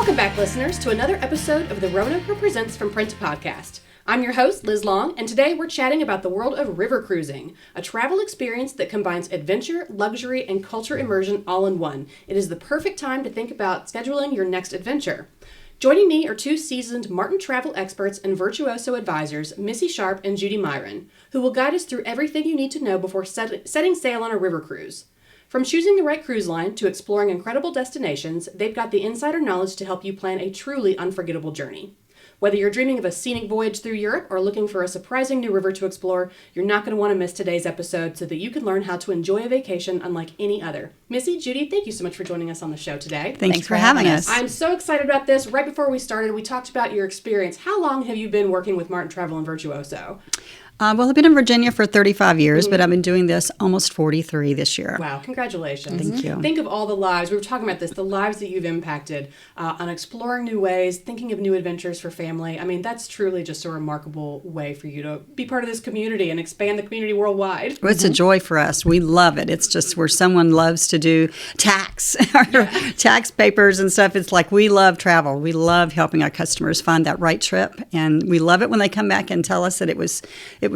Welcome back, listeners, to another episode of the Roanoke Presents From Print to Podcast. I'm your host, Liz Long, and today we're chatting about the world of river cruising, a travel experience that combines adventure, luxury, and culture immersion all in one. It is the perfect time to think about scheduling your next adventure. Joining me are two seasoned Martin travel experts and Virtuoso advisors, Missy Sharp and Judy Miron, who will guide us through everything you need to know before setting sail on a river cruise. From choosing the right cruise line to exploring incredible destinations, they've got the insider knowledge to help you plan a truly unforgettable journey. Whether you're dreaming of a scenic voyage through Europe or looking for a surprising new river to explore, you're not going to want to miss today's episode so that you can learn how to enjoy a vacation unlike any other. Missy, Judy, thank you so much for joining us on the show today. Thanks for having us. I'm so excited about this. Right before we started, we talked about your experience. How long have you been working with Martin Travel and Virtuoso? Well, I've been in Virginia for 35 years, but I've been doing this almost 43 this year. Wow, congratulations. Thank you. Think of all the lives, we were talking about this, the lives that you've impacted on exploring new ways, thinking of new adventures for family. I mean, that's truly just a remarkable way for you to be part of this community and expand the community worldwide. Well, it's a joy for us. We love it. It's just where someone loves to do tax, tax papers and stuff. It's like we love travel. We love helping our customers find that right trip. And we love it when they come back and tell us that it was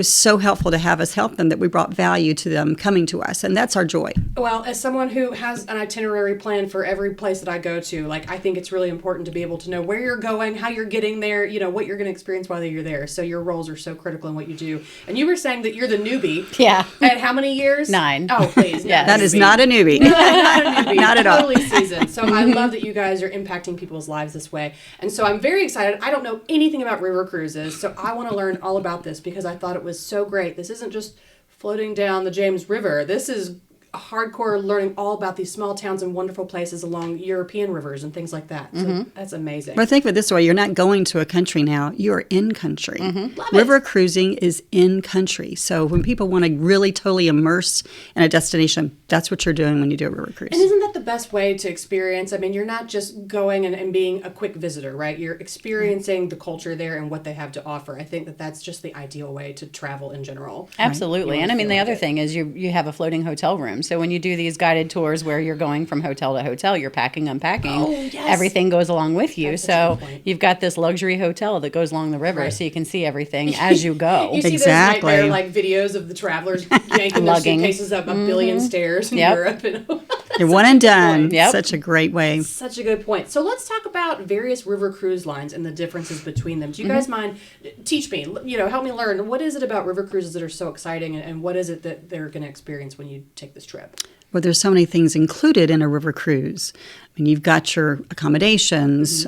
so helpful to have us help them, that we brought value to them coming to us, and that's our joy. Well, as someone who has an itinerary plan for every place that I go to, I think it's really important to be able to know where you're going, how you're getting there, what you're going to experience while you're there. So your roles are so critical in what you do. And you were saying that you're the newbie. Yeah. At how many years? 9. Oh, please. Yes. That is not a newbie. No, not a newbie. Not at all. Totally seasoned. So I love that you guys are impacting people's lives this way. And so I'm very excited. I don't know anything about river cruises, so I want to learn all about this because I thought it was so great. This isn't just floating down the James River. This is hardcore learning all about these small towns and wonderful places along European rivers and things like that. So that's amazing. But think of it this way. You're not going to a country now. You're in country. Love River it. cruising is in country. So when people want to really totally immerse in a destination, that's what you're doing when you do a river cruise. And isn't that the best way to experience? I mean, you're not just going and being a quick visitor, right? You're experiencing the culture there and what they have to offer. I think that that's just the ideal way to travel in general. Absolutely. Right. And I mean, the Feel other like thing is you have a floating hotel room. So when you do these guided tours where you're going from hotel to hotel, you're packing, unpacking, yes. everything goes along with you. That's such a So good point. you've got this luxury hotel that goes along the river, Right. so you can see everything as you go. You see Exactly. those nightmare videos of the travelers yanking their Lugging. suitcases up a billion stairs in Yep. Europe. And You're one and done. Yep. Such a great way. such a good point. So let's talk about various river cruise lines and the differences between them. Do you guys mind? Teach me. Help me learn. What is it about river cruises that are so exciting, and what is it that they're going to experience when you take this trip? Well, there's so many things included in a river cruise. I mean, you've got your accommodations.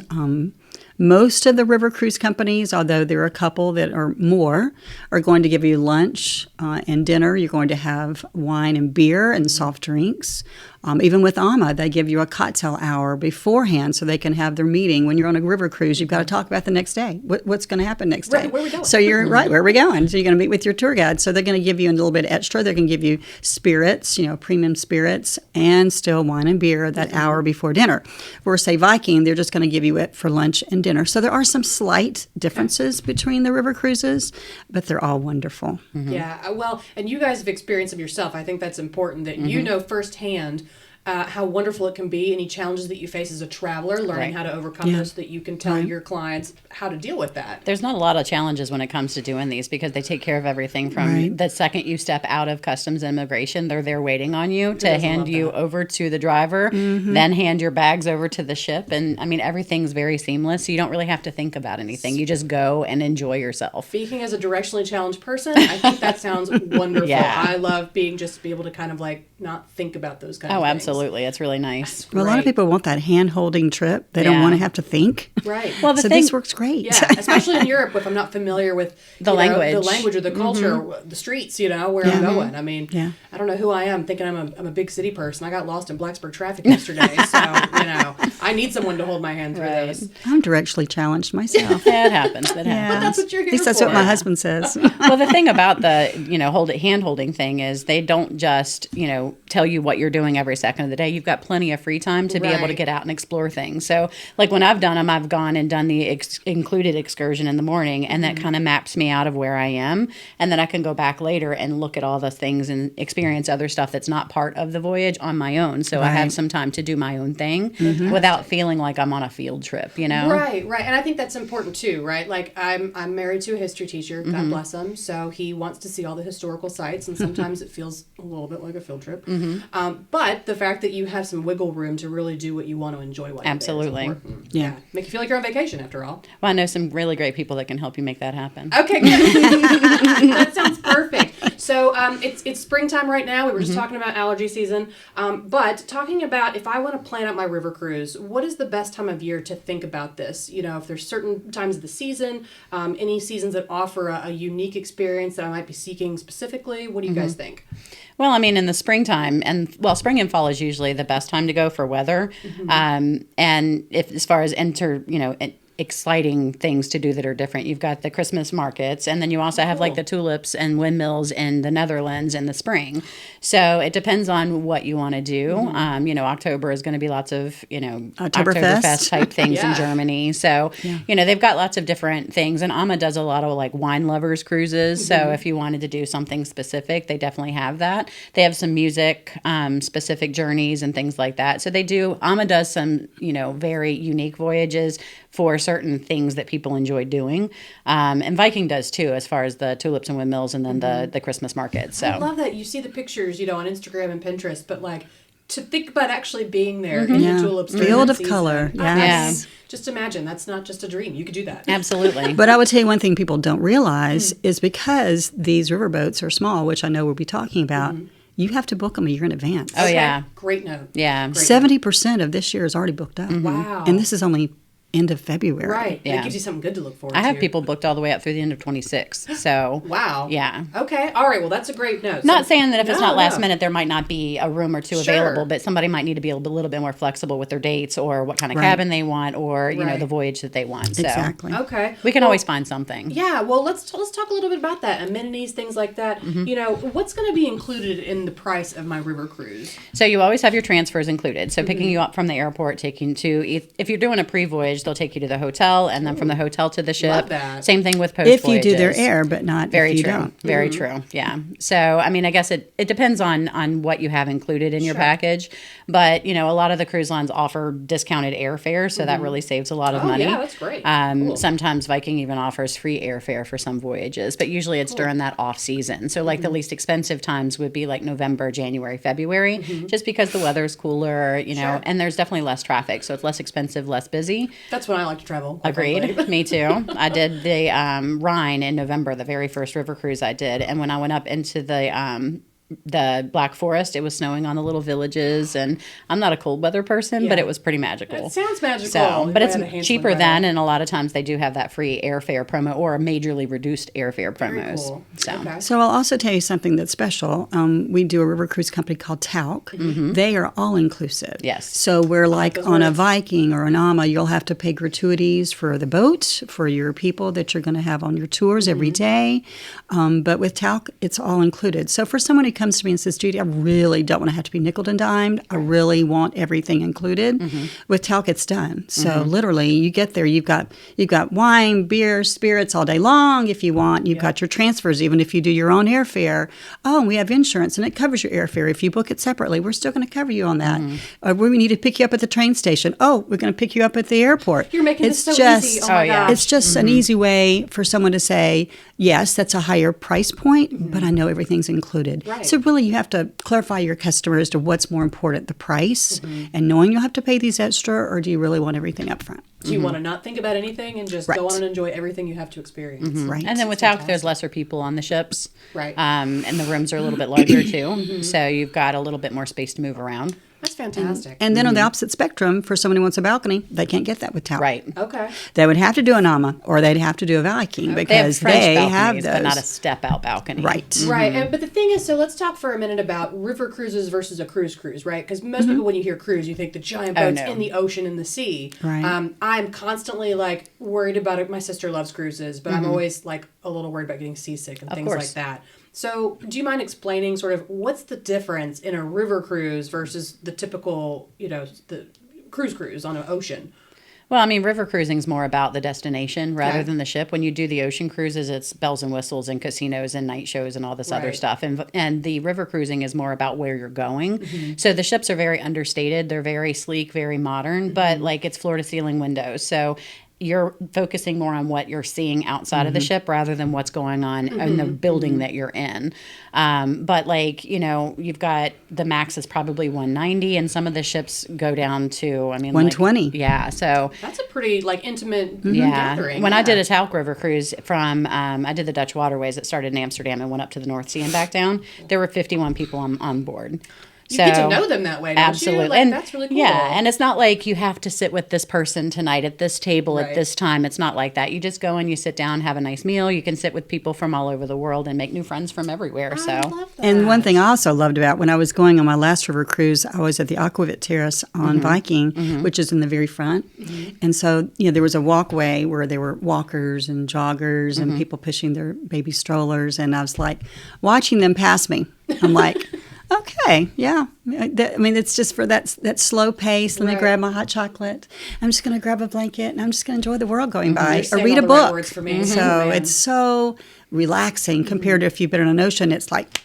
Most of the river cruise companies, although there are a couple that are more, are going to give you lunch and dinner. You're going to have wine and beer and soft drinks. Even with AMA, they give you a cocktail hour beforehand so they can have their meeting. When you're on a river cruise, you've got to talk about the next day. What's going to happen next day? Right, where are we going? So you're right, where are we going? So you're going to meet with your tour guide. So they're going to give you a little bit extra. They're going to give you spirits, premium spirits, and still wine and beer that hour before dinner. For, say, Viking, they're just going to give you it for lunch and dinner. So there are some slight differences between the river cruises, but they're all wonderful. Yeah, well, and you guys have experienced them yourself. I think that's important that you know firsthand how wonderful it can be, any challenges that you face as a traveler, learning Right. how to overcome those so that you can tell your clients how to deal with that. There's not a lot of challenges when it comes to doing these because they take care of everything from Right. the second you step out of customs and immigration. They're there waiting on you to doesn't hand love you that? over to the driver, then hand your bags over to the ship. And I mean, everything's very seamless. So you don't really have to think about anything. You just go and enjoy yourself. Speaking as a directionally challenged person, I think that sounds wonderful. Yeah. I love being just to be able to kind of not think about those kind of Oh, things. absolutely. It's really nice. Well, a lot of people want that hand-holding trip. They don't Yeah. want to have to think. Right. Well, the So thing, this works great. Yeah, especially in Europe, if I'm not familiar with The the language. language or the culture, the streets, where I'm going. I mean, I don't know who I am, thinking I'm a big city person. I got lost in Blacksburg traffic yesterday, so I need someone to hold my hand through Right. this. I'm directionally challenged myself. That happens. That happens. But that's what you're here At least that's for. what my husband says. Well, the thing about the hand holding thing is they don't just tell you what you're doing every second in the day, you've got plenty of free time to be able to Right. get out and explore things. So like when I've done them, I've gone and done the included excursion in the morning, and that kind of maps me out of where I am. And then I can go back later and look at all the things and experience other stuff that's not part of the voyage on my own. So I have some time to do my own thing without feeling like I'm on a field trip, you know? Right, right. And I think that's important too, right? Like I'm married to a history teacher, God bless him. So he wants to see all the historical sites, and sometimes it feels a little bit like a field trip. But the fact that you have some wiggle room to really do what you want to enjoy while Absolutely. you're there is important. Yeah. Make you feel like you're on vacation after all. Well, I know some really great people that can help you make that happen. Okay, good. That sounds perfect. So it's springtime right now. We were just talking about allergy season. But talking about if I want to plan out my river cruise, what is the best time of year to think about this? You know, if there's certain times of the season, any seasons that offer a unique experience that I might be seeking specifically, what do you guys think? Well, I mean, in the springtime, and well, spring and fall is usually the best time to go for weather. And if as far as exciting things to do that are different, you've got the Christmas markets, and then you also have like the tulips and windmills in the Netherlands in the spring. So it depends on what you want to do. October is going to be lots of Oktoberfest type things in Germany. So they've got lots of different things, and AMA does a lot of like wine lovers cruises. So if you wanted to do something specific, they definitely have that. They have some music specific journeys and things like that. So they do. AMA does some very unique voyages for certain things that people enjoy doing. And Viking does too, as far as the tulips and windmills and then the Christmas market. So I love that. You see the pictures, on Instagram and Pinterest, but like to think about actually being there in the tulips. Field of color. Yes. Just imagine, that's not just a dream. You could do that. Absolutely. But I would tell you one thing people don't realize is because these riverboats are small, which I know we'll be talking about, you have to book them a year in advance. Oh, yeah. Great note. Yeah. 70% of this year is already booked up. Wow. And this is only end of February. Right. Yeah. It gives you something good to look forward to. I have people booked all the way up through the end of 26. So wow. Yeah. Okay. All right. Well, that's a great note. Not saying that if it's not last minute, there might not be a room or two available, but somebody might need to be a little bit more flexible with their dates or what kind of cabin they want or, the voyage that they want. So Exactly. Okay. We can always find something. Yeah. Well, let's talk a little bit about that. Amenities, things like that. What's going to be included in the price of my river cruise? So you always have your transfers included. So picking you up from the airport, taking to, if you're doing a pre-voyage, they'll take you to the hotel, and then from the hotel to the ship. Love that. Same thing with post If voyages. you do their air, but not Very if you true. don't. Very true. Yeah. So, I mean, I guess it depends on what you have included in your package. But, a lot of the cruise lines offer discounted airfare, so that really saves a lot of money. Yeah, that's great. Cool. Sometimes Viking even offers free airfare for some voyages, but usually it's during that off season. So, like the least expensive times would be like November, January, February, just because the weather's cooler, and there's definitely less traffic. So it's less expensive, less busy. That's when I like to travel. Agreed. Me too. I did the Rhine in November, the very first river cruise I did. And when I went up into the Black Forest, it was snowing on the little villages, and I'm not a cold weather person, but it was pretty magical. It sounds magical. So, but it's cheaper then, then, and a lot of times they do have that free airfare promo or a majorly reduced airfare promos. Cool. So, Okay. So I'll also tell you something that's special. We do a river cruise company called Talc. They are all inclusive. Yes. So we're like those on a words. Viking or an AMA, you'll have to pay gratuities for the boat, for your people that you're going to have on your tours every day. But with Talc, it's all included. So for someone who comes to me and says, Judy, I really don't want to have to be nickeled and dimed. I really want everything included. With Talc, it's done. So literally, you get there, you've got wine, beer, spirits all day long if you want. You've got your transfers, even if you do your own airfare. Oh, and we have insurance, and it covers your airfare. If you book it separately, we're still going to cover you on that. We need to pick you up at the train station. Oh, we're going to pick you up at the airport. You're making it's this so easy. Oh my gosh. It's just an easy way for someone to say, yes, that's a higher price point, but I know everything's included. Right. So really, you have to clarify your customer as to what's more important, the price, and knowing you'll have to pay these extra, or do you really want everything up front? Do you want to not think about anything and just go on and enjoy everything you have to experience? Right. and then with Talc, there's lesser people on the ships. Right. And the rooms are a little bit larger too. So you've got a little bit more space to move around. That's fantastic. And then on the opposite spectrum, for someone who wants a balcony, they can't get that with Talc. Right. Okay. They would have to do an AMA, or they'd have to do a Viking, They have because French they have balconies, those. but not a step-out balcony. Right. Right. But the thing is, so let's talk for a minute about river cruises versus a cruise, right? Because most people, when you hear cruise, you think the giant boats in the ocean, in the sea. Right. I'm constantly worried about it. My sister loves cruises, but I'm always a little worried about getting seasick and things like that. So do you mind explaining sort of what's the difference in a river cruise versus the typical, the cruise on an ocean? Well, I mean, river cruising is more about the destination rather than the ship. When you do the ocean cruises, it's bells and whistles and casinos and night shows and all this other stuff. And the river cruising is more about where you're going. So the ships are very understated. They're very sleek, very modern, but like it's floor to ceiling windows. So you're focusing more on what you're seeing outside of the ship rather than what's going on in the building that you're in. But like, you've got the max is probably 190 and some of the ships go down to, 120. Yeah. So that's a pretty like intimate gathering. When I did a Talc River cruise from, I did the Dutch waterways that started in Amsterdam and went up to the North Sea and back down. There were 51 people on board. You get to know them that way, don't absolutely. you? Like, and that's really cool. Yeah, and it's not like you have to sit with this person tonight at this table at this time. It's not like that. You just go and you sit down, have a nice meal. You can sit with people from all over the world and make new friends from everywhere. I love that. And one thing I also loved about when I was going on my last river cruise, I was at the Aquavit Terrace on Viking, which is in the very front. And so, there was a walkway where there were walkers and joggers and people pushing their baby strollers. And I was like, watching them pass me. I'm like... Okay, yeah. It's just for that slow pace. Let me grab my hot chocolate. I'm just going to grab a blanket, and I'm just going to enjoy the world going by or read a book. Right words for me. So it's so relaxing compared to if you've been on an ocean. It's like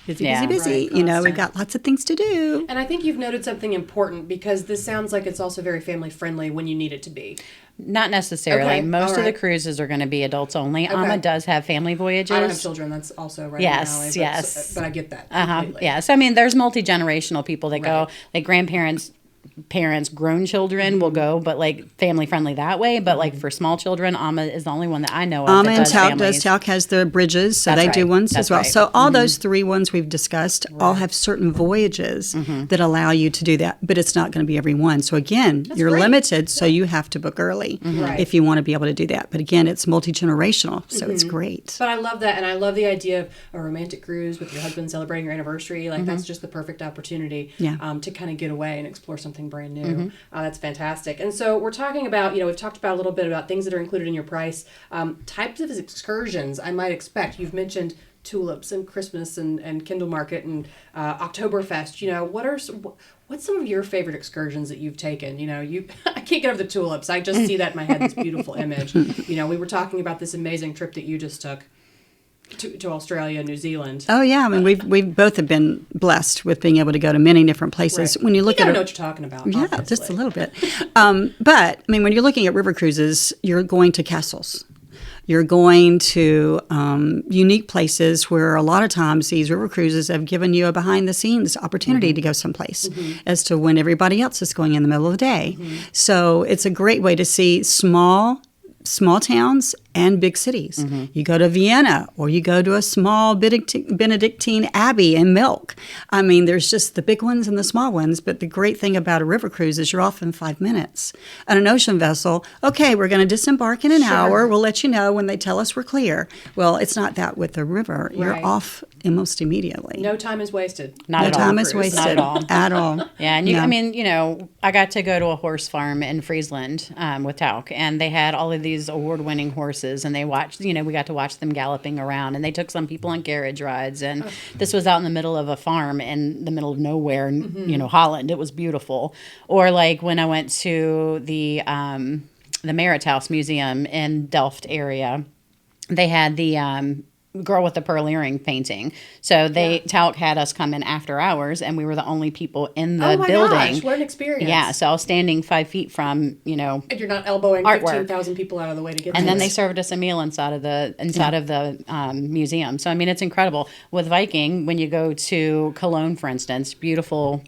busy. Right, we've got lots of things to do. And I think you've noted something important because this sounds like it's also very family friendly when you need it to be. Not necessarily. Okay. Most of the cruises are going to be adults only. AMA does have family voyages. I don't have children. That's also right. Yes. But I get that. Yeah. So, there's multi-generational people that go, like grandparents, parents, grown children will go, but like family friendly that way. But like for small children, AMA is the only one that I know of. AMA and Talc does. Talc has the bridges, so they do ones as well. So all those three ones we've discussed all have certain voyages that allow you to do that, but it's not going to be every one. So again, you're limited, so you have to book early if you want to be able to do that. But again, it's multi-generational, so it's great. But I love that, and I love the idea of a romantic cruise with your husband celebrating your anniversary. Like that's just the perfect opportunity to kind of get away and explore something brand new. That's fantastic. And so we're talking about, we've talked about a little bit about things that are included in your price. Types of excursions I might expect. You've mentioned tulips and Christmas and Kindle Market and Oktoberfest. What's some of your favorite excursions that you've taken? I can't get over the tulips. I just see that in my head, this beautiful image. We were talking about this amazing trip that you just took to Australia and New Zealand. Oh yeah, we've both have been blessed with being able to go to many different places. Right. When you look at know what you're talking about. Yeah, obviously. just a little bit. But when you're looking at river cruises, you're going to castles. You're going to unique places where a lot of times these river cruises have given you a behind-the-scenes opportunity to go someplace as to when everybody else is going in the middle of the day. So it's a great way to see small towns and big cities. You go to Vienna or you go to a small Benedictine abbey in Milk. There's just the big ones and the small ones, but the great thing about a river cruise is you're off in 5 minutes. On an ocean vessel, okay, we're going to disembark in an hour. We'll let you know when they tell us we're clear. Well, it's not that with the river. You're off almost immediately. No time is wasted. Not no at all. time is wasted. Not at all. At all. Yeah, and I got to go to a horse farm in Friesland with Talc, and they had all of these award-winning horses, and they watched, we got to watch them galloping around, and they took some people on carriage rides, and this was out in the middle of a farm in the middle of nowhere in, Holland. It was beautiful. Or like when I went to the Marithouse Museum in Delft area, they had the Girl with the Pearl Earring painting. So Talc had us come in after hours, and we were the only people in the building. Gosh, what an experience. Yeah, so I was standing 5 feet from, And you're not elbowing artwork. 15,000 people out of the way to get And then they served us a meal inside of the museum. So, it's incredible. With Viking, when you go to Cologne, for instance, beautiful,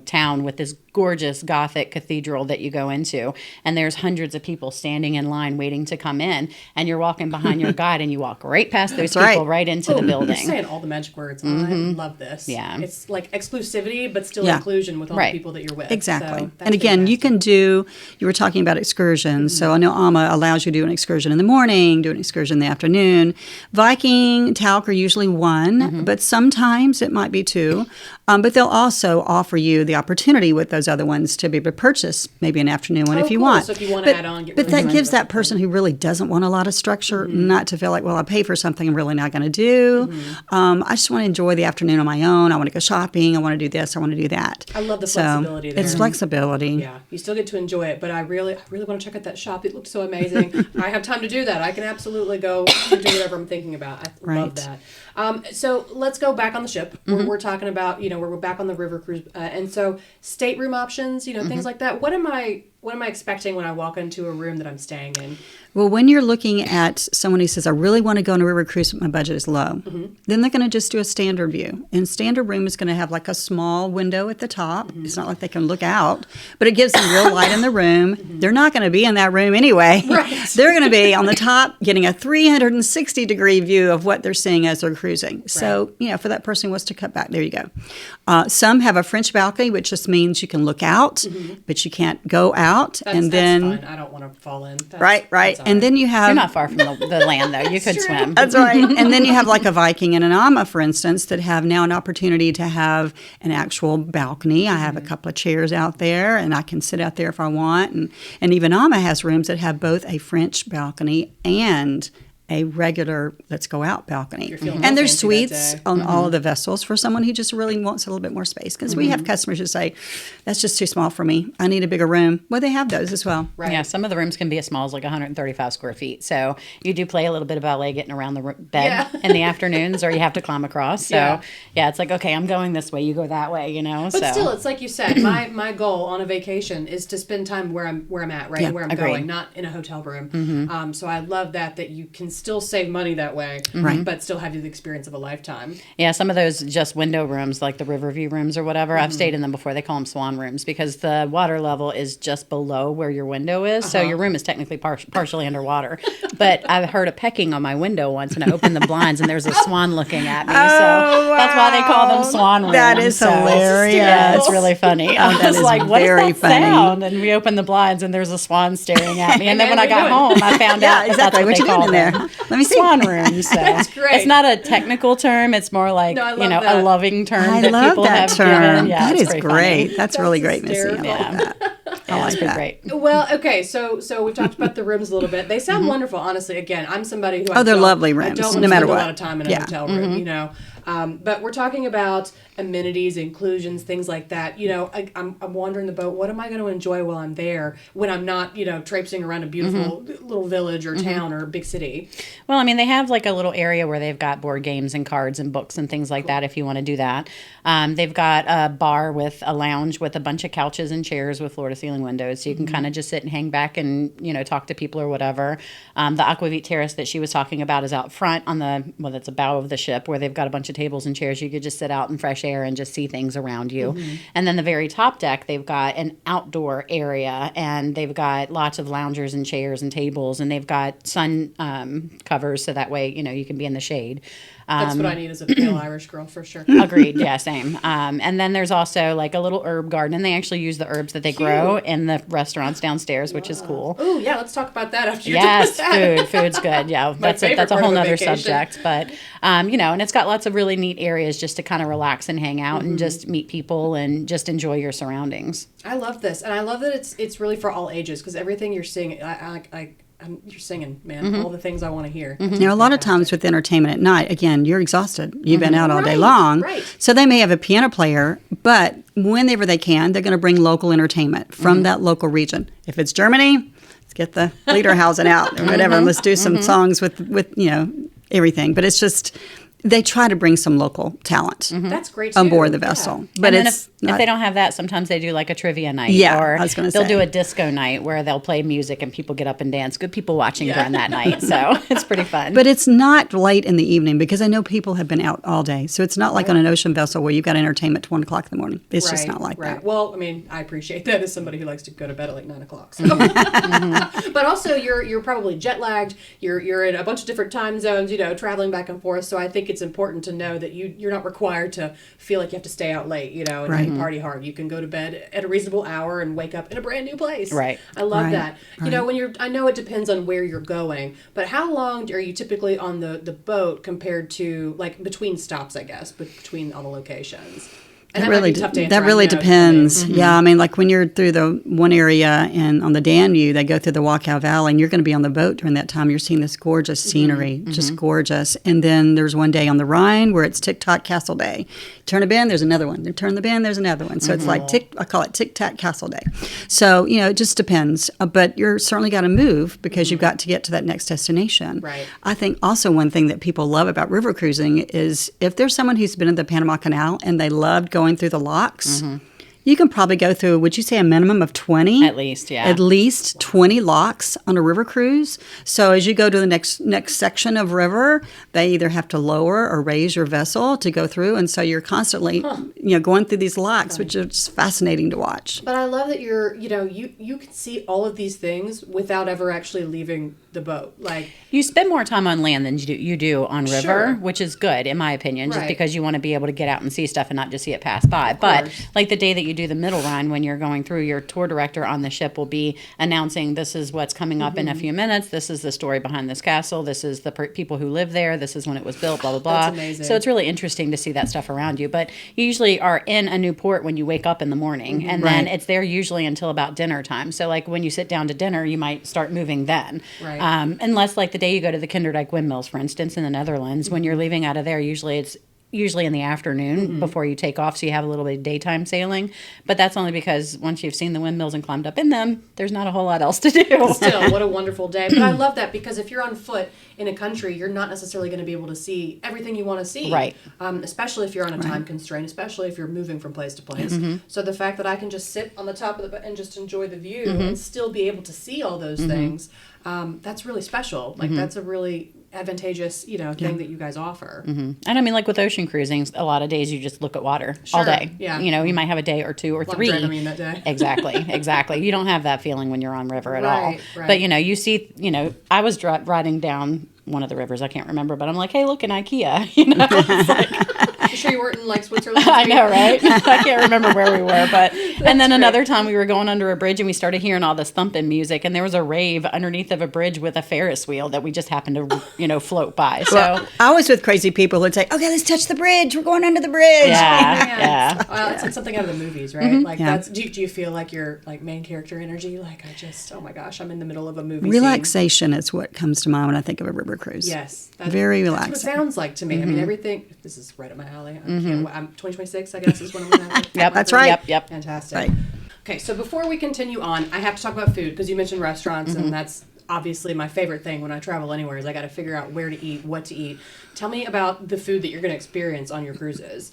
town with this gorgeous Gothic cathedral that you go into, and there's hundreds of people standing in line waiting to come in, and you're walking behind your guide, and you walk right past those people right into the building. You're saying all the magic words. I love this. Yeah. It's like exclusivity, but still inclusion with all the people that you're with. Exactly. So and again, you can do, you were talking about excursions. So I know AMA allows you to do an excursion in the morning, do an excursion in the afternoon. Viking, Talc are usually one, but sometimes it might be two. But they'll also offer you the opportunity with those other ones to be able to purchase maybe an afternoon one if you want. So if you want to add on, but that gives that person who really doesn't want a lot of structure not to feel like, well, I pay for something I'm really not I going to do? I just want to enjoy the afternoon on my own. I want to go shopping. I want to do this. I want to do that. I love the flexibility there. It's flexibility. Yeah, you still get to enjoy it, but I really want to check out that shop. It looked so amazing. I have time to do that. I can absolutely go and do whatever I'm thinking about. I love that. So let's go back on the ship. We're talking about, we're back on the river cruise. And so stateroom options, things like that. What am I expecting when I walk into a room that I'm staying in? Well, when you're looking at someone who says, I really want to go on a river cruise, but my budget is low, then they're going to just do a standard view. And standard room is going to have like a small window at the top. It's not like they can look out, but it gives them real light in the room. They're not going to be in that room anyway. Right. They're going to be on the top getting a 360-degree view of what they're seeing as they're cruising. Right. So, for that person who wants to cut back, there you go. Some have a French balcony, which just means you can look out, but you can't go out. That's fine. I don't want to fall in. Right. And then you have... You're not far from the land, though. You could swim. That's right. And then you have like a Viking and an Amma, for instance, that have now an opportunity to have an actual balcony. I have a couple of chairs out there, and I can sit out there if I want. And even Amma has rooms that have both a French balcony and a regular let's go out balcony. And there's suites on all of the vessels for someone who just really wants a little bit more space, because we have customers who say, that's just too small for me, I need a bigger room. Well, they have those as well. Right. Yeah, some of the rooms can be as small as like 135 square feet, so you do play a little bit of ballet getting around the bed in the afternoons, or you have to climb across. So it's like, okay, I'm going this way, you go that way, but still, it's like you said, my goal on a vacation is to spend time where I'm at, right? Where I'm going, not in a hotel room. So I love that you can still save money that way, but still have the experience of a lifetime. Yeah, some of those just window rooms, like the Riverview rooms or whatever, I've stayed in them before. They call them swan rooms because the water level is just below where your window is, so your room is technically partially underwater. But I've heard a pecking on my window once, and I opened the blinds, and there's a swan looking at me. That's why they call them swan rooms. That is hilarious. Yeah, it's really funny. I was like, what is that funny sound? And we opened the blinds, and there's a swan staring at me. And then when I got home, I found out exactly that's what you doing in there. Let me see. Swan rooms. So. That's great. It's not a technical term. It's more like, a loving term that people have given. Yeah, that is great. Funny. That's really great, Missy. I like that. I like that. Great. Well, okay, so we've talked about the rooms a little bit. They sound wonderful, honestly. Again, I'm somebody who they're lovely rooms, I don't no matter spend what. a lot of time in a hotel room, but we're talking about amenities, inclusions, things like that. I'm wandering the boat. What am I going to enjoy while I'm there when I'm not, traipsing around a beautiful little village or town or big city? Well, I mean, they have like a little area where they've got board games and cards and books and things like that if you want to do that. They've got a bar with a lounge with a bunch of couches and chairs with floor-to-ceiling windows, so you can kind of just sit and hang back and, talk to people or whatever. The Aquavit Terrace that she was talking about is out front on that's a bow of the ship, where they've got a bunch of tables and chairs. You could just sit out in fresh air and just see things around you. And then the very top deck, they've got an outdoor area, and they've got lots of loungers and chairs and tables, and they've got sun covers, so that way, you can be in the shade. That's what I need as a pale Irish girl, for sure. Agreed. Yeah, same. And then there's also like a little herb garden, and they actually use the herbs that they grow in the restaurants downstairs, which is cool. Oh, yeah. Let's talk about that after you're done with that. Food's good. Yeah, that's a whole nother subject. But, and it's got lots of really neat areas just to kind of relax and hang out and just meet people and just enjoy your surroundings. I love this. And I love that it's really for all ages, because everything you're seeing, you're singing, man. All the things I want to hear. Now, a lot of times with entertainment at night, again, you're exhausted. You've been out all day long. Right. So they may have a piano player, but whenever they can, they're going to bring local entertainment from that local region. If it's Germany, let's get the Liederhausen out or whatever. And let's do some songs with everything. But it's just... They try to bring some local talent That's great too. on board the vessel. But and then if they don't have that, sometimes they do like a trivia night. Yeah, or I was gonna they'll say. do a disco night where they'll play music and people get up and dance. Good people watching during that night. So it's pretty fun. But it's not late in the evening, because I know people have been out all day. So it's not like on an ocean vessel where you've got entertainment at 1 o'clock in the morning. It's just not like that. Well, I mean, I appreciate that as somebody who likes to go to bed at like 9 o'clock. So. But also, you're probably jet lagged. You're in a bunch of different time zones, traveling back and forth. So I think it's important to know that you're not required to feel like you have to stay out late, and party hard. You can go to bed at a reasonable hour and wake up in a brand new place. Right. I love that. Right. I know it depends on where you're going, but how long are you typically on the boat compared to, like, between stops, I guess, between all the locations? And that might be tough to answer. That really depends. Mm-hmm. Yeah, I mean, like when you're through the one area and on the Danube, they go through the Wachau Valley, and you're going to be on the boat during that time. You're seeing this gorgeous scenery, just gorgeous. And then there's one day on the Rhine where it's Tic-Tac Castle Day. Turn a bend, there's another one. Turn the bend, there's another one. So it's like I call it Tic-Tac Castle Day. So, it just depends. But you're certainly got to move because you've got to get to that next destination. Right. I think also one thing that people love about river cruising is if there's someone who's been in the Panama Canal and they loved going through the locks, you can probably go through, would you say, a minimum of 20? At least, yeah. At least 20 locks on a river cruise. So as you go to the next section of river, they either have to lower or raise your vessel to go through. And so you're constantly, going through these locks, which is just fascinating to watch. But I love that you're, you can see all of these things without ever actually leaving the boat. Like, you spend more time on land than you do on river, Sure. which is good in my opinion, just Right. because you want to be able to get out and see stuff and not just see it pass by. But like the day that you do the middle Rhine, when you're going through, your tour director on the ship will be announcing, this is what's coming up in a few minutes. This is the story behind this castle. This is the people who live there. This is when it was built, blah, blah, blah. That's amazing. So it's really interesting to see that stuff around you. But you usually are in a new port when you wake up in the morning, and then it's there usually until about dinner time. So like when you sit down to dinner, you might start moving then. Right. Unless like the day you go to the Kinderdijk windmills, for instance, in the Netherlands, when you're leaving out of there, usually it's in the afternoon before you take off, so you have a little bit of daytime sailing. But that's only because once you've seen the windmills and climbed up in them, there's not a whole lot else to do. Still, what a wonderful day. But I love that because if you're on foot in a country, you're not necessarily going to be able to see everything you want to see. Right. Especially if you're on a time constraint, especially if you're moving from place to place. So the fact that I can just sit on the top of the boat and just enjoy the view and still be able to see all those things, that's really special. Like, that's a really advantageous, thing that you guys offer. And I mean, like with ocean cruising, a lot of days you just look at water all day. Yeah. You might have a day or two or three. That day. Exactly. You don't have that feeling when you're on river at all. Right. But you see, I was riding down one of the rivers, I can't remember, but I'm like, hey, look, an IKEA. It's like, You sure you weren't in like Switzerland? I know, right? I can't remember where we were, but and then another time we were going under a bridge and we started hearing all this thumping music, and there was a rave underneath of a bridge with a Ferris wheel that we just happened to float by. So Well, I was with crazy people who'd say, "Okay, let's touch the bridge. We're going under the bridge." yeah. Well, it's like something out of the movies, right? Like that's. Do you feel like your like main character energy? Like oh my gosh, I'm in the middle of a movie. Relaxation is what comes to mind when I think of a river cruise. Yes, very relaxing. That's what it sounds like to me. I mean, everything. This is right up my alley. I'm 2026. I guess is when I'm gonna. Yep, that's right. Yep. Fantastic. Right. Okay, so before we continue on, I have to talk about food because you mentioned restaurants, and that's obviously my favorite thing when I travel anywhere is I got to figure out where to eat, what to eat. Tell me about the food that you're going to experience on your cruises.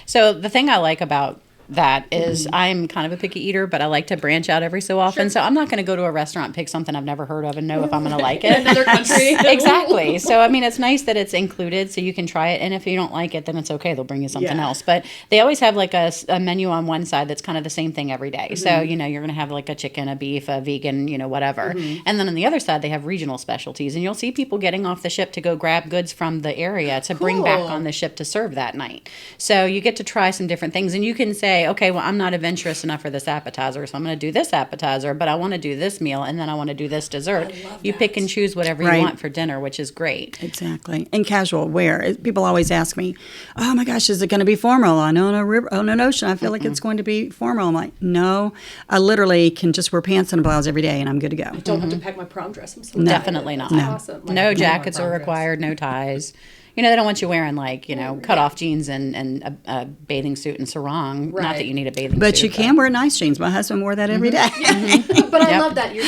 So the thing I like about that is I'm kind of a picky eater, but I like to branch out every so often. Sure. So I'm not going to go to a restaurant, pick something I've never heard of and know if I'm going to like it. Another country. Exactly. So, I mean, it's nice that it's included so you can try it. And if you don't like it, then it's okay. They'll bring you something else. But they always have like a menu on one side that's kind of the same thing every day. So, you're going to have like a chicken, a beef, a vegan, whatever. And then on the other side, they have regional specialties. And you'll see people getting off the ship to go grab goods from the area to bring back on the ship to serve that night. So you get to try some different things. And you can say, okay, well, I'm not adventurous enough for this appetizer, so I'm going to do this appetizer, but I want to do this meal, and then I want to do this dessert. You pick and choose whatever you want for dinner, which is great. Exactly. And casual wear. People always ask me, "Oh my gosh, is it going to be formal?" I know on an ocean, I feel like it's going to be formal. I'm like, no, I literally can just wear pants and a blouse every day, and I'm good to go. I don't have to pack my prom dress. I'm so Definitely not. Awesome. No jackets are required, no ties. They don't want you wearing cut off jeans and a bathing suit and sarong. Right. Not that you need a bathing suit. But you can wear nice jeans. My husband wore that every day. But I love that you're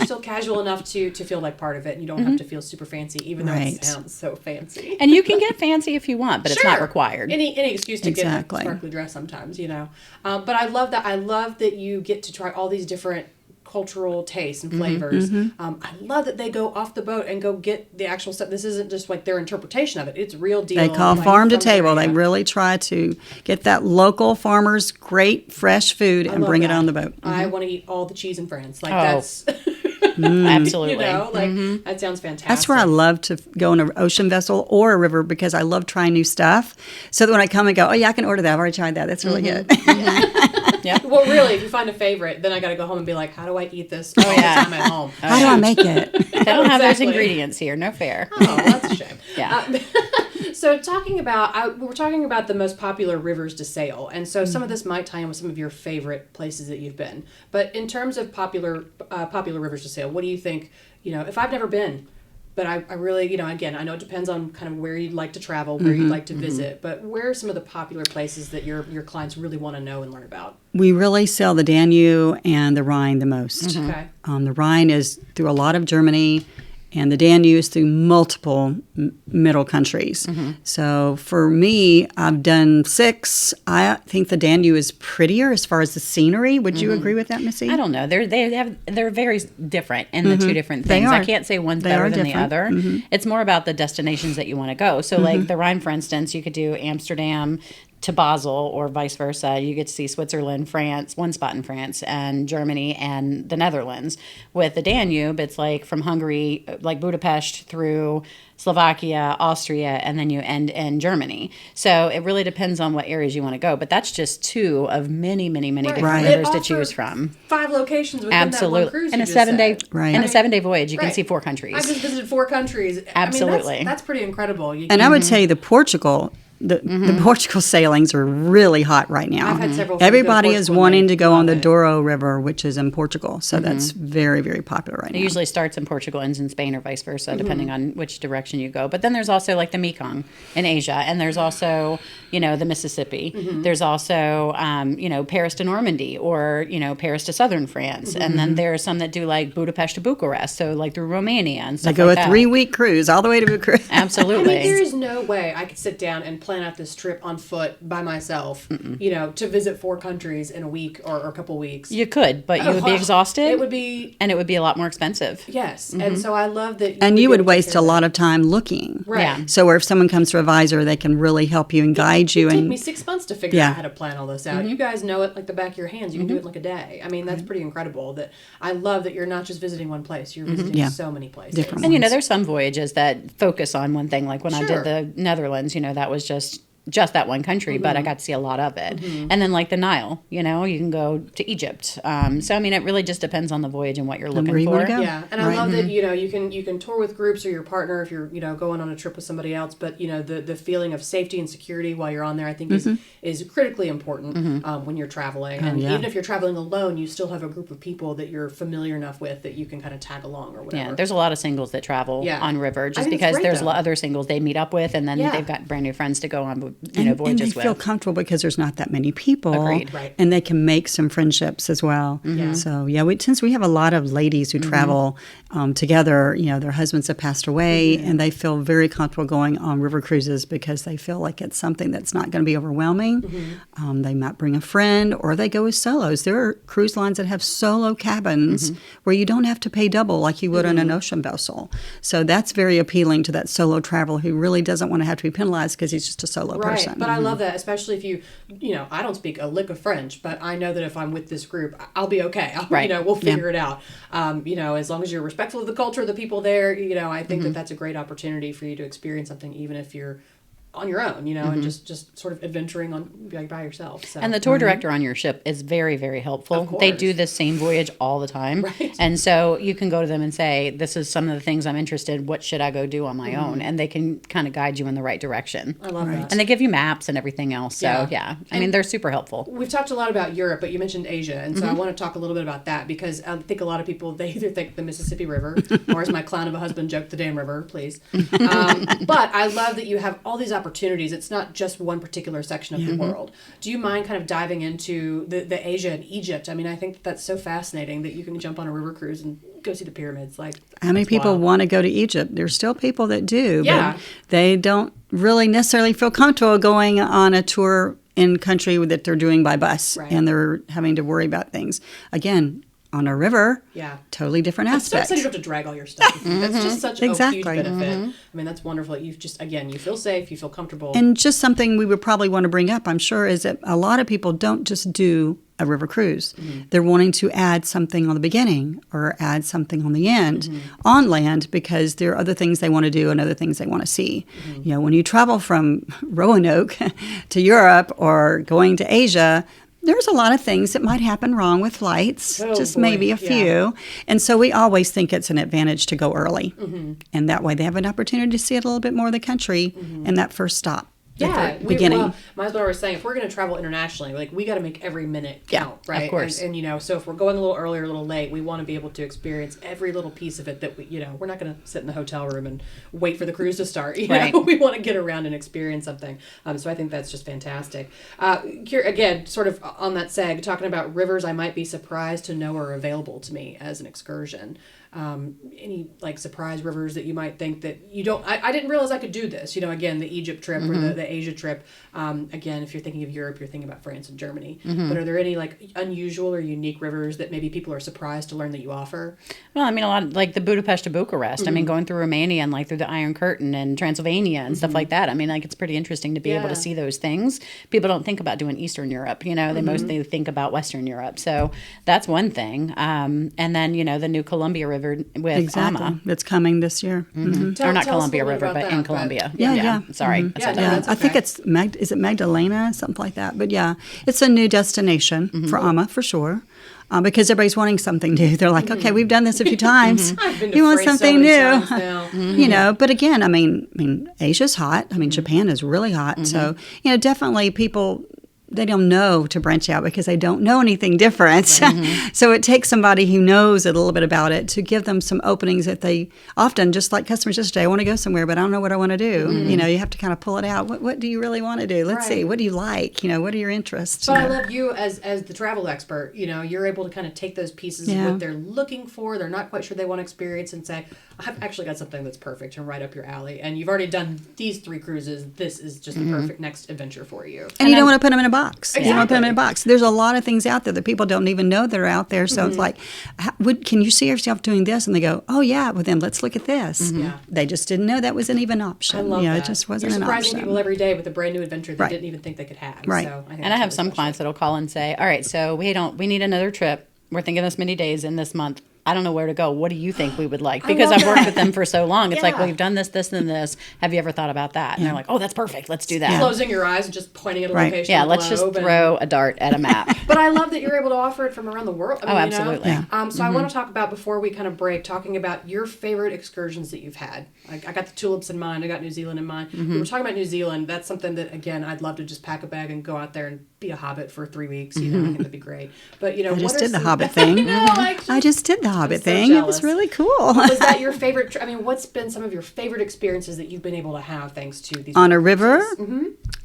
still casual enough to feel like part of it, and you don't have to feel super fancy, even though it sounds so fancy. And you can get fancy if you want, but it's not required. Any excuse to get a sparkly dress sometimes, But I love that. I love that you get to try all these different cultural tastes and flavors. I love that they go off the boat and go get the actual stuff. This isn't just like their interpretation of it. It's real deal. They call farm to table. They really try to get that local farmer's great fresh food and bring it on the boat. I want to eat all the cheese in France. That's absolutely. That sounds fantastic. That's where I love to go in an ocean vessel or a river because I love trying new stuff. So that when I come and go, oh yeah, I can order that. I've already tried that. That's really good. Yeah. Well, really, if you find a favorite, then I got to go home and be like, how do I eat this all the time at home? How do I make it? They don't have those ingredients here. No fair. Oh, that's a shame. Yeah. So we're talking about the most popular rivers to sail, and so some of this might tie in with some of your favorite places that you've been. But in terms of popular rivers to sail, what do you think? If I've never been, but I really, again, I know it depends on kind of where you'd like to travel, where you'd like to visit, but where are some of the popular places that your clients really want to know and learn about? We really sail the Danube and the Rhine the most. Okay. The Rhine is through a lot of Germany, and the Danube is through multiple middle countries. So for me, I've done 6. I think the Danube is prettier as far as the scenery. Would you agree with that, Missy? I don't know. They're very different in the two different things. I can't say one's better than the other. It's more about the destinations that you want to go. So like the Rhine, for instance, you could do Amsterdam to Basel or vice versa. You get to see Switzerland, France, one spot in France, and Germany and the Netherlands. With the Danube, it's like from Hungary, like Budapest through Slovakia, Austria, and then you end in Germany. So it really depends on what areas you want to go. But that's just 2 of many, many, many different rivers to choose from. 5 locations within that one cruise. And a 7-day and a 7-day voyage, you can see 4 countries. I just visited 4 countries. Absolutely. I mean, that's pretty incredible. And I would say the Portugal sailings are really hot right now. I've had several. Everybody is wanting to go on the Douro River, which is in Portugal. So that's very, very popular right now. It usually starts in Portugal, ends in Spain, or vice versa, depending on which direction you go. But then there's also like the Mekong in Asia, and there's also the Mississippi. There's also Paris to Normandy, or Paris to southern France, and then there are some that do like Budapest to Bucharest, so like through Romania and stuff. They go like a that. 3-week cruise all the way to Bucharest. Absolutely. I mean, there is no way I could sit down and plan out this trip on foot by myself, to visit 4 countries in a week or a couple weeks. You could, but you would be exhausted. It would be, and it would be a lot more expensive. Yes, and so I love that. And you would waste a lot of time looking. Right. Yeah. So if someone comes to Advisor, they can really help you and guide you. It took and me 6 months to figure out how to plan all this out. You guys know it like the back of your hands. You can do it in like a day. I mean, that's pretty incredible. That I love that you're not just visiting one place. You're visiting so many places. Different And there's some voyages that focus on one thing. Like when I did the Netherlands, that was just that one country, but I got to see a lot of it. And then like the Nile, you can go to Egypt. So I mean, it really just depends on the voyage and what you're looking where you for. wanna go. Yeah, and I love that you can tour with groups or your partner if you're going on a trip with somebody else. But the feeling of safety and security while you're on there, I think is critically important when you're traveling. And even if you're traveling alone, you still have a group of people that you're familiar enough with that you can kind of tag along or whatever. Yeah, there's a lot of singles that travel on river just because great, there's though. Other singles they meet up with, and then they've got brand new friends to go on and voyages they feel with. comfortable because there's not that many people. Agreed. Right. And they can make some friendships as well. So since we have a lot of ladies who travel together, their husbands have passed away, and they feel very comfortable going on river cruises because they feel like it's something that's not going to be overwhelming. They might bring a friend, or they go as solos. There are cruise lines that have solo cabins where you don't have to pay double like you would on an ocean vessel. So that's very appealing to that solo traveler who really doesn't want to have to be penalized because he's just a solo person. But I love that, especially if you I don't speak a lick of French, but I know that if I'm with this group, I'll be okay. We'll figure it out. As long as you're respectful of the culture of the people there, I think that that's a great opportunity for you to experience something, even if you're on your own, and just sort of adventuring by yourself. So. And the tour director on your ship is very, very helpful. Of course. They do the same voyage all the time. Right. And so you can go to them and say, this is some of the things I'm interested in. What should I go do on my own? And they can kind of guide you in the right direction. I love that. And they give you maps and everything else. So, I mean, they're super helpful. We've talked a lot about Europe, but you mentioned Asia. And so I want to talk a little bit about that because I think a lot of people, they either think the Mississippi River or, as my clown of a husband joked, the damn river, please. But I love that you have all these opportunities. It's not just one particular section of the world. Do you mind kind of diving into the Asia and Egypt? I mean, I think that's so fascinating that you can jump on a river cruise and go see the pyramids. Like, how many people want to go to Egypt? There's still people that do, but they don't really necessarily feel comfortable going on a tour in country that they're doing by bus, and they're having to worry about things. Again, on a river, totally different aspect. So you don't have to drag all your stuff. That's just such a huge benefit. I mean, that's wonderful. You've just, again, you feel safe, you feel comfortable. And just something we would probably want to bring up, I'm sure, is that a lot of people don't just do a river cruise. They're wanting to add something on the beginning or add something on the end on land because there are other things they want to do and other things they want to see. When you travel from Roanoke to Europe or going to Asia, there's a lot of things that might happen wrong with flights, just maybe a few. And so we always think it's an advantage to go early. And that way they have an opportunity to see a little bit more of the country in that first stop. Yeah, beginning. Well, my husband was saying, if we're going to travel internationally, like, we got to make every minute count, right? Of course. And, you know, so if we're going a little early or a little late, we want to be able to experience every little piece of it that we, you know, we're not going to sit in the hotel room and wait for the cruise to start. You know, we want to get around and experience something. So I think that's just fantastic. Again, sort of on that seg, talking about rivers I might be surprised to know are available to me as an excursion. Any like surprise rivers that you might think that you don't, I didn't realize I could do this, you know, again, the Egypt trip or the Asia trip. Again, if you're thinking of Europe, you're thinking about France and Germany, but are there any like unusual or unique rivers that maybe people are surprised to learn that you offer? Well, I mean, a lot of, like the Budapest to Bucharest. I mean, going through Romania and like through the Iron Curtain and Transylvania and stuff like that. I mean, like it's pretty interesting to be able to see those things. People don't think about doing Eastern Europe, you know, they mostly think about Western Europe. So that's one thing. And then, you know, the new Columbia River with Ama. That's coming this year. Or not Columbia River, but in Columbia. Yeah. Sorry. I think it's is it Magdalena, something like that. But yeah, it's a new destination for Ama for sure. Because everybody's wanting something new. They're like, okay, we've done this a few times. I've been to you want France something new? new. You know, but again, I mean, Asia's hot. I mean, Japan is really hot. So, you know, definitely people, they don't know to branch out because they don't know anything different. So it takes somebody who knows a little bit about it to give them some openings that they often, just like customers yesterday, I want to go somewhere, but I don't know what I want to do. You know, you have to kind of pull it out. What do you really want to do? Let's see. What do you like? You know, what are your interests? But I love you as the travel expert. You know, you're able to kind of take those pieces of what they're looking for. They're not quite sure they want to experience and say, I've actually got something that's perfect and right up your alley. And you've already done these 3 cruises. This is just the perfect next adventure for you. And you don't want to put them in a box. Exactly. You don't want to put them in a box. There's a lot of things out there that people don't even know that are out there. So it's like, can you see yourself doing this? And they go, oh, yeah, well, then let's look at this. They just didn't know that was an even option. I love that. It just wasn't an option. You're surprising people every day with a brand new adventure they didn't even think they could have. Right. So I have some clients that'll call and say, all right, so we need another trip. We're thinking this many days in this month. I don't know where to go. What do you think we would like? Because I've worked with them for so long. It's like, well, you've done this, this, and this. Have you ever thought about that? And they're like, oh, that's perfect. Let's do that. Closing your eyes and just pointing at a location. Yeah, let's just throw a dart at a map. But I love that you're able to offer it from around the world. I mean, absolutely. You know? So I want to talk about, before we kind of break, talking about your favorite excursions that you've had. I got the tulips in mind. I got New Zealand in mind. We were talking about New Zealand. That's something that, again, I'd love to just pack a bag and go out there and be a hobbit for 3 weeks. You know, I think that'd be great. But, you know, I just did the hobbit thing. I just did the hobbit thing. It was really cool. Was that your favorite? I mean, what's been some of your favorite experiences that you've been able to have thanks to these on a river?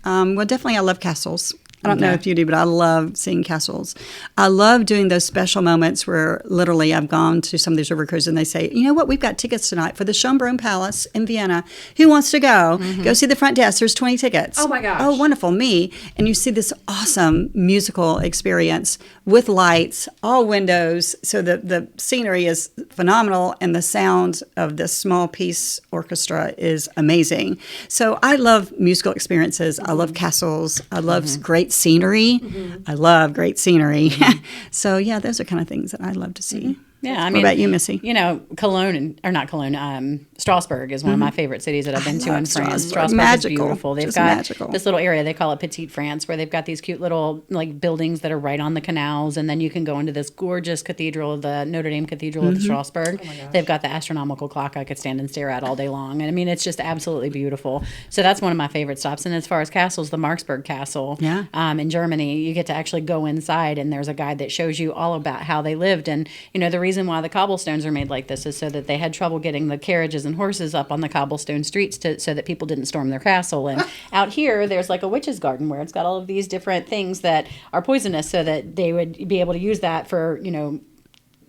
Well, definitely, I love castles. I don't know if you do, but I love seeing castles. I love doing those special moments where literally I've gone to some of these river cruises and they say, you know what, we've got tickets tonight for the Schönbrunn Palace in Vienna. Who wants to go? Go see the front desk. There's 20 tickets. Oh, my gosh. Oh, wonderful. Me. And you see this awesome musical experience with lights, all windows. So the scenery is phenomenal and the sound of this small piece orchestra is amazing. So I love musical experiences. I love castles. I love great scenery. I love great scenery. So yeah, those are kind of things that I love to see. Yeah, I What mean, about you, Missy? You know, Strasbourg is one of my favorite cities that I've been to in France. Strasbourg magical. is beautiful. They've Just got magical. this little area, they call it Petite France, where they've got these cute little like buildings that are right on the canals, and then you can go into this gorgeous cathedral, the Notre Dame Cathedral of Strasbourg. They've got the astronomical clock I could stand and stare at all day long. And I mean, it's just absolutely beautiful. So that's one of my favorite stops. And as far as castles, the Marksburg Castle in Germany, you get to actually go inside, and there's a guide that shows you all about how they lived. And, you know, the reason why the cobblestones are made like this is so that they had trouble getting the carriages and horses up on the cobblestone streets so that people didn't storm their castle. And out here, there's like a witch's garden where it's got all of these different things that are poisonous so that they would be able to use that for, you know,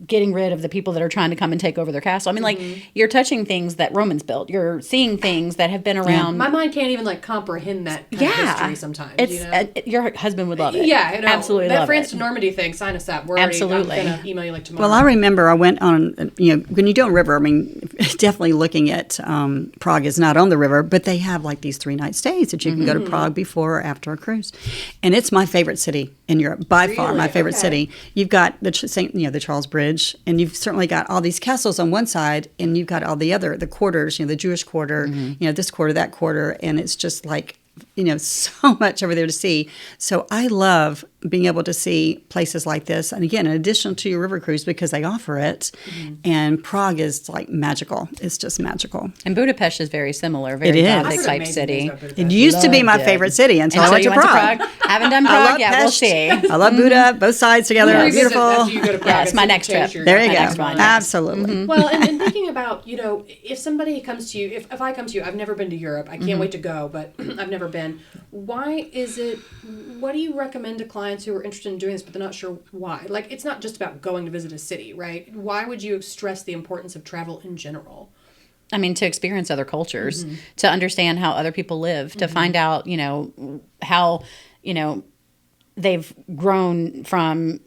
getting rid of the people that are trying to come and take over their castle. I mean, like, you're touching things that Romans built. You're seeing things that have been around. My mind can't even, like, comprehend that kind of history sometimes. It's, you know? Your husband would love it. Yeah, absolutely that love France it. to Normandy thing, sign us up. Absolutely. I'm going to email you, like, tomorrow. Well, I remember I went on, you know, when you do a river, I mean, definitely looking at Prague is not on the river, but they have like these 3-night stays that you can go to Prague before or after a cruise. And it's my favorite city in Europe, by far my favorite city. You've got the Charles Bridge, and you've certainly got all these castles on one side, and you've got all the quarters, you know, the Jewish quarter, you know, this quarter, that quarter, and it's just like so much over there to see. So I love being able to see places like this. And again, in addition to your river cruise, because they offer it. And Prague is like magical. It's just magical. And Budapest is very similar, very It is. Gothic I've heard type amazing city. things about Budapest. It used to be my favorite city until I went to Prague. Haven't done I Prague love yet. We'll Pest. see. I love Buda, both sides together. Revisit Beautiful. after you go to Prague Yes, and my see next change trip. your- There you My go. next one, yes. Absolutely. Well, and thinking about, if somebody comes to you, if I come to you, I've never been to Europe. I can't wait to go, but I've never been. What do you recommend to clients who are interested in doing this, but they're not sure why? Like, it's not just about going to visit a city, right? Why would you stress the importance of travel in general? I mean, to experience other cultures, to understand how other people live, to find out, how, they've grown from,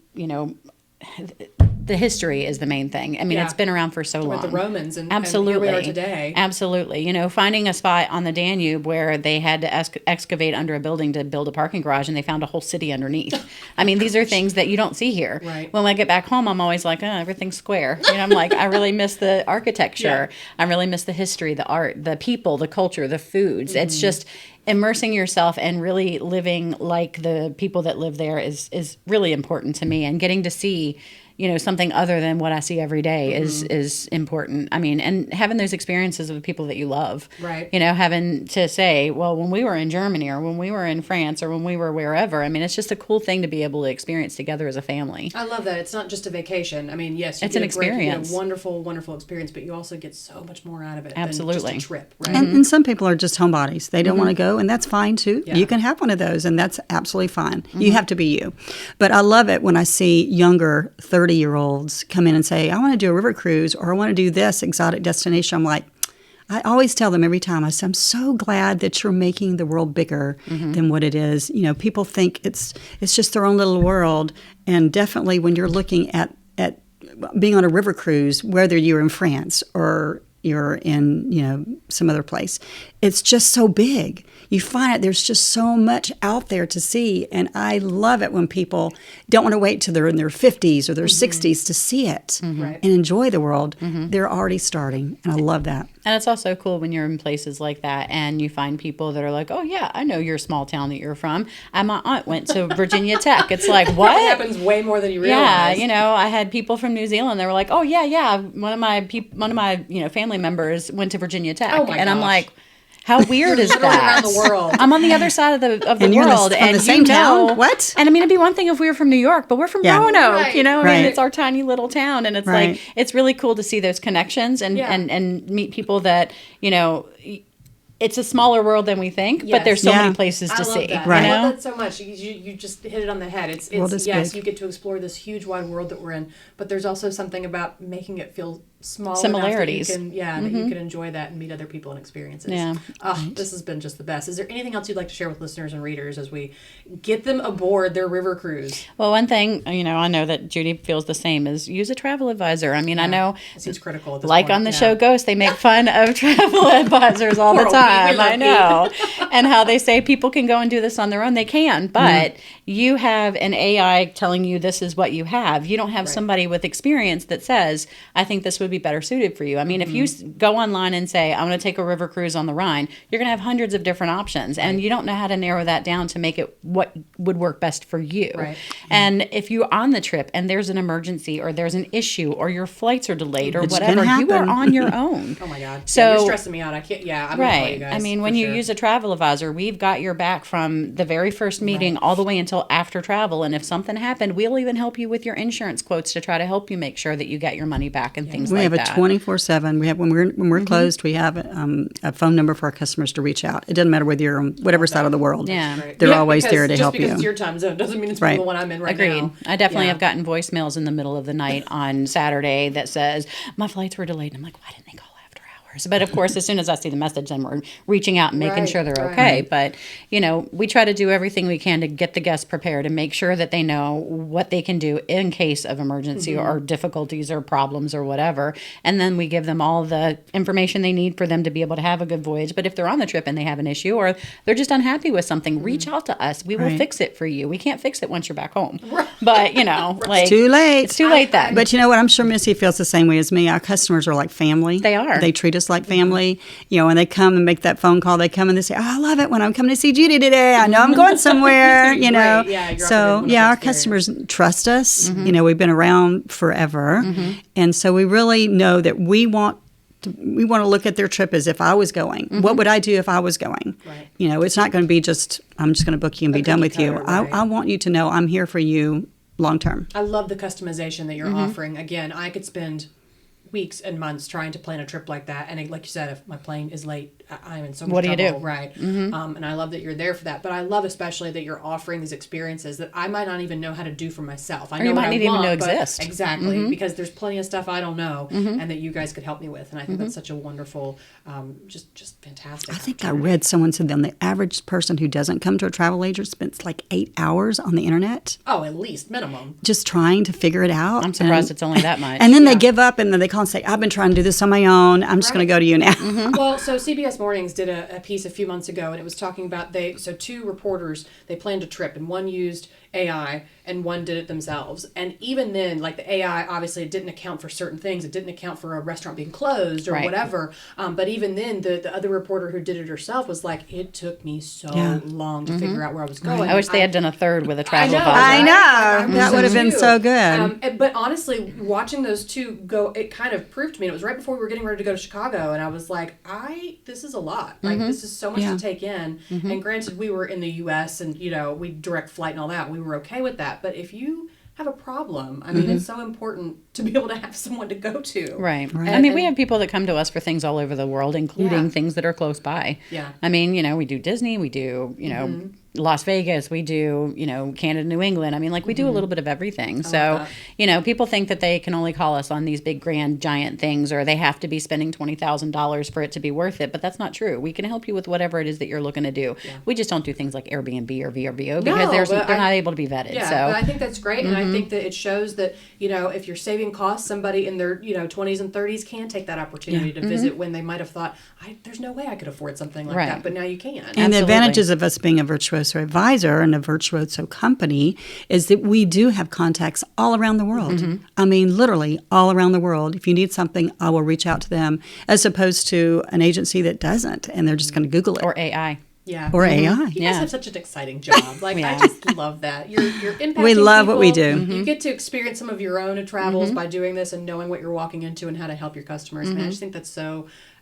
the history is the main thing. I mean, it's been around for so long. With the Romans and Absolutely. And here we are today. Absolutely. Finding a spot on the Danube where they had to excavate under a building to build a parking garage and they found a whole city underneath. I mean, these are things that you don't see here. Right. When I get back home, I'm always like, everything's square. I'm like, I really miss the architecture. Yeah. I really miss the history, the art, the people, the culture, the foods. It's just immersing yourself and really living like the people that live there is really important to me, and getting to see something other than what I see every day is important. I mean, and having those experiences with people that you love, right? Having to say, well, when we were in Germany or when we were in France or when we were wherever, I mean, it's just a cool thing to be able to experience together as a family. I love that. It's not just a vacation. I mean, yes, you It's get an experience. You get a wonderful, wonderful experience, but you also get so much more out of it Absolutely. than just a trip, right? And some people are just homebodies. They don't want to go, and that's fine too. Yeah. You can have one of those, and that's absolutely fine. You have to be you. But I love it when I see younger 30-year-olds come in and say, I want to do a river cruise, or I want to do this exotic destination. I'm like, I always tell them every time, I say, I'm so glad that you're making the world bigger than what it is. People think it's just their own little world. And definitely when you're looking at being on a river cruise, whether you're in France or you're in, some other place, it's just so big. You find it, there's just so much out there to see. And I love it when people don't want to wait till they're in their 50s or their 60s to see it Right. and enjoy the world. They're already starting. And I love that. And it's also cool when you're in places like that and you find people that are like, oh, yeah, I know your small town that you're from. And my aunt went to Virginia Tech. It's like, what? That happens way more than you realize. Yeah, I had people from New Zealand. They were like, oh, yeah. One of my family members went to Virginia Tech. Oh, my And I'm gosh. like, how weird is Literally that? around the world. I'm on the other side of the And you're world, from and the same town? What? And I mean, it'd be one thing if we were from New York, but we're from Yeah. Roanoke. Right. I mean, Right. it's our tiny little town, and it's Right. like it's really cool to see those connections and Yeah. and meet people that It's a smaller world than we think, Yes. but there's so Yeah. many places to I love see. that. Right. I love that so much. You just hit it on the head. It's World is yes, big. you get to explore this huge wide world that we're in, but there's also something about making it feel small Similarities. enough that you can, that you can enjoy that and meet other people and experiences. Yeah. This has been just the best. Is there anything else you'd like to share with listeners and readers as we get them aboard their river cruise? Well, one thing, I know that Judy feels the same, is use a travel advisor. I mean, I know, It seems critical at this like point. on the Yeah. show Ghost, they make fun of travel advisors all the Poor time. Pete, we love I know. And how they say people can go and do this on their own. They can, but you have an AI telling you this is what you have. You don't have somebody with experience that says, I think this would be better suited for you. I mean, if you go online and say, I'm going to take a river cruise on the Rhine, you're going to have hundreds of different options. And you don't know how to narrow that down to make it what would work best for you. Right. And if you're on the trip and there's an emergency or there's an issue or your flights are delayed or It's whatever, gonna you are happen. on your own. Oh my God. So- you're stressing me out. I can't. Yeah, I'm gonna call you Right. guys. I mean, when for you sure. use a travel advisor, we've got your back from the very first meeting all the way until after travel. And if something happened, we'll even help you with your insurance quotes to try to help you make sure that you get your money back and things We like have a that. 24/7. We have when we're closed, we have a phone number for our customers to reach out. It doesn't matter whether you're on whatever side of the world. Yeah. Right. They're Yeah, always because there to just help because you. it's your time zone doesn't mean it's Right. the one I'm in right Agreed. now. I definitely Yeah. have gotten voicemails in the middle of the night on Saturday that says, my flights were delayed. And I'm like, why didn't they call after hours? But of course, as soon as I see the message, then we're reaching out and making Right, sure they're right. okay. But, we try to do everything we can to get the guests prepared and make sure that they know what they can do in case of emergency or difficulties or problems or whatever. And then we give them all the information they need for them to be able to have a good voyage. But if they're on the trip and they have an issue or they're just unhappy with something, reach out to us. We will Right. fix it for you. We can't fix it once you're back home. But, like, It's too late. it's too late then. But you know what? I'm sure Missy feels the same way as me. Our customers are like family. They are. They treat us just like family. You know, when they come and make that phone call, they come and they say, "Oh, I love it when I'm coming to see Judy today. I know I'm going somewhere." You know, Yeah, so yeah, our customers trust us. You know, we've been around forever, and so we really know that we want to look at their trip as if I was going. What would I do if I was going? Right. You know, it's not going to be just, I'm just going to book you and be done with you. Right. I want you to know I'm here for you long term. I love the customization that you're offering. Again, I could spend weeks and months trying to plan a trip like that, and like you said, if my plane is late, I'm in so much trouble. What do you do? Right. And I love that you're there for that, but I love especially that you're offering these experiences that I might not even know how to do for myself. I know you might not even know exist. Exactly, because there's plenty of stuff I don't know, and that you guys could help me with, and I think that's such a wonderful, just fantastic. I think I read someone said that the average person who doesn't come to a travel agent spends like 8 hours on the internet. Oh, at least minimum. Just trying to figure it out. I'm surprised it's only that much. And then they give up, and then they call and say, "I've been trying to do this on my own. I'm just going to go to you now." Well, so CBS Mornings did a piece a few months ago, and it was talking about two reporters, they planned a trip, and one used AI and one did it themselves. And even then, like the AI, obviously it didn't account for certain things. It didn't account for a restaurant being closed or whatever. But even then, the other reporter who did it herself was like, it took me so long to figure out where I was going. I wish they had done a third with a travel advisor. I know. That would have been so good. But honestly, watching those two go, it kind of proved to me. And it was right before we were getting ready to go to Chicago, and I was like, this is a lot. Like, this is so much to take in. And granted, we were in the U.S. and, you know, we direct flight and all that. We were okay with that. But if you have a problem, I mean, it's so important to be able to have someone to go to. Right. I mean, we have people that come to us for things all over the world, including things that are close by. Yeah. I mean, you know, we do Disney, we do, you know, Las Vegas, we do, you know, Canada, New England. I mean, like, we do a little bit of everything. So, you know, people think that they can only call us on these big, grand, giant things, or they have to be spending $20,000 for it to be worth it. But that's not true. We can help you with whatever it is that you're looking to do. Yeah. We just don't do things like Airbnb or VRBO because they're not able to be vetted. Yeah, so but I think that's great. And I think that it shows that, you know, if you're saving costs, somebody in their, you know, 20s and 30s can take that opportunity to visit when they might have thought, there's no way I could afford something like that. But now you can. And the advantages of us being a Virtuoso advisor and a Virtuoso company is that we do have contacts all around the world. I mean, literally all around the world. If you need something, I will reach out to them, as opposed to an agency that doesn't, and they're just going to Google it. Or AI. Yeah. Or AI. You guys have such an exciting job. Like, I just love that. You're impacting We love people. what we do. You get to experience some of your own travels by doing this and knowing what you're walking into and how to help your customers. Man, I just think that's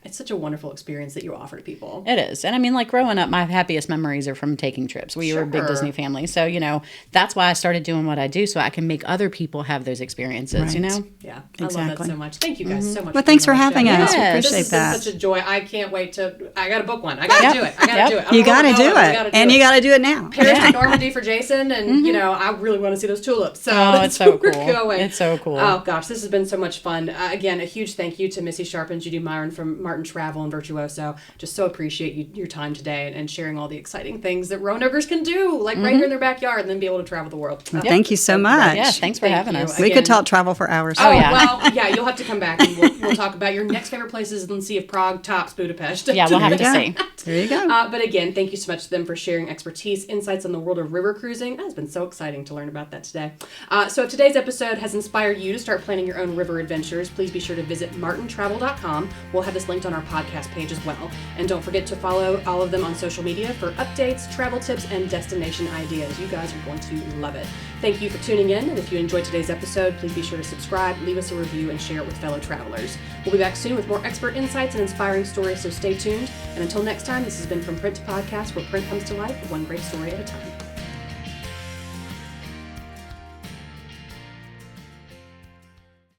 it's such a wonderful experience that you offer to people. It is. And I mean, like, growing up, my happiest memories are from taking trips. We were a big Disney family. So, you know, that's why I started doing what I do, so I can make other people have those experiences, you know? Yeah. Exactly. I love that so much. Thank you guys so much. Well, thanks for having us. We appreciate this that. This has been such a joy. I can't wait I got to book one. I got to do it. I got to do it. You got to do it. And you got to do it now. Paris to Normandy for Jason. And, you know, I really want to see those tulips. So it's so cool. Going. It's so cool. Oh, gosh. This has been so much fun. Again, a huge thank you to Missy Sharp and Judy Miron from Martin Travel and Virtuoso. Just so appreciate your time today and sharing all the exciting things that Roanokeers can do, like right here in their backyard, and then be able to travel the world. Well, thank you so much. Yeah, thanks for having us. We could talk travel for hours. Oh, yeah. Well, yeah, you'll have to come back and we'll talk about your next favorite places and see if Prague tops Budapest. Yeah, we'll have to see. There you go. But again, thank you so much to them for sharing expertise, insights on the world of river cruising. That has been so exciting to learn about that today. So if today's episode has inspired you to start planning your own river adventures, please be sure to visit martintravel.com. We'll have this linked on our podcast page as well. And don't forget to follow all of them on social media for updates, travel tips, and destination ideas. You guys are going to love it. Thank you for tuning in. And if you enjoyed today's episode, please be sure to subscribe, leave us a review, and share it with fellow travelers. We'll be back soon with more expert insights and inspiring stories, so stay tuned. And until next time, this has been From Print to Podcast, where print comes to life one great story at a time.